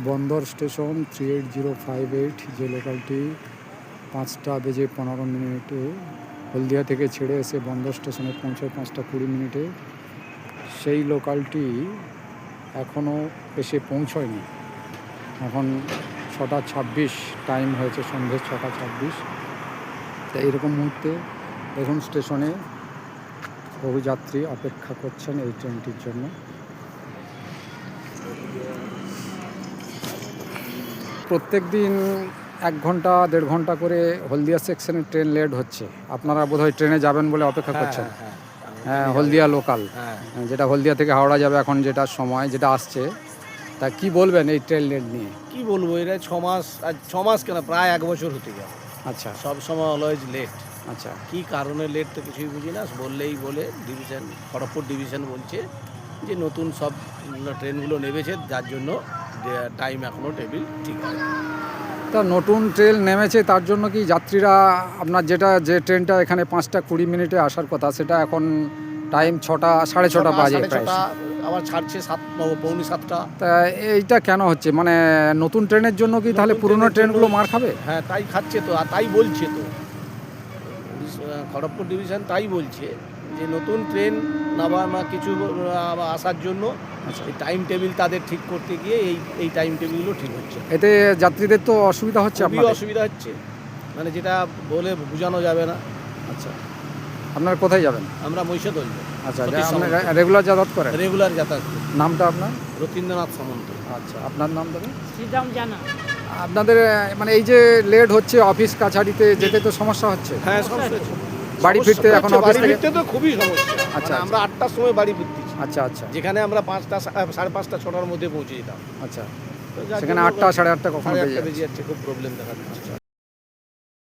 বন্দর স্টেশন 38058 যে লোকালটি 5:15 হলদিয়া থেকে ছেড়ে এসে বন্দর স্টেশনে পৌঁছায় 5:20, সেই লোকালটি এখনও এসে পৌঁছয়নি। এখন 6:26 টাইম হয়েছে, সন্ধ্যে 6:26। তো এইরকম মুহূর্তে দেখুন স্টেশনে বহু যাত্রী অপেক্ষা করছেন এই ট্রেনটির জন্য। প্রত্যেক দিন 1 ঘন্টা 1.5 ঘন্টা করে হলদিয়া সেকশনের ট্রেন লেট হচ্ছে। আপনারা বোধহয় ট্রেনে যাবেন বলে অপেক্ষা করছেন। হ্যাঁ, হলদিয়া লোকাল, যেটা হলদিয়া থেকে হাওড়া যাবে এখন, যেটা সময় যেটা আসছে, তা কি বলবেন এই ট্রেন লেট নিয়ে? কি বলবো, এটা 6 মাস, আজ 6 মাস কেন, প্রায় 1 বছর হতে গেল। আচ্ছা, সব সময় অলওয়েজ লেট। আচ্ছা, কি কারণে লেট তো কিছুই বুঝি না। বললেই বলে ডিভিশন, খড়গপুর ডিভিশন বলছে যে নতুন সব ট্রেনগুলো নেমেছে, যার জন্য টাইম এখনও টেবিল ঠিক হয়। তা নতুন ট্রেন নেমেছে, তার জন্য কি যাত্রীরা আপনার যে ট্রেনটা এখানে 5:20 আসার কথা, সেটা এখন টাইম 6টা 6:30 বাজে প্রায়, আবার ছাড়ছে 6:45। তা এইটা কেন হচ্ছে? মানে নতুন ট্রেনের জন্য কি তাহলে পুরনো ট্রেনগুলো মার খাবে? হ্যাঁ, তাই খাচ্ছে তো, আর তাই বলছে তো খড়গপুর ডিভিশন, তাই বলছে যে নতুন ট্রেন না কিছু আসার জন্য এই টাইম টেবিল তাদের ঠিক করতে গিয়ে এই টাইম টেবিলগুলো ঠিক হচ্ছে। এতে যাত্রীদের তো অসুবিধা হচ্ছে, খুবই অসুবিধা হচ্ছে, মানে যেটা বলে বোঝানো যাবে না। আচ্ছা, আপনারা কোথায় যাবেন? আমরা মহিষাদল। আচ্ছা, আপনি রেগুলার যাতায়াত করেন? রেগুলার যাতায়াত করি। নামটা আপনার? রতীন্দ্রনাথ সামন্ত। আচ্ছা, আপনার নাম দেবেন? শ্রীরাম জানা। আপনাদের মানে এই যে লেট হচ্ছে, অফিস কাছারিতে যেতে তো সমস্যা হচ্ছে? হ্যাঁ, সমস্যা হচ্ছে। বাড়ি ফিরতে এখন অফিস থেকে তো খুবই সমস্যা। আচ্ছা, আমরা 8টার সময় বাড়ি ফিরতেছি। আচ্ছা, আচ্ছা, যেখানে আমরা 5টা 5:30 6টার মধ্যে পৌঁছে যেতাম। আচ্ছা, সেখানে 8টা 8:30 কখন বেজে যাচ্ছে, খুব প্রবলেম দেখা দিচ্ছে।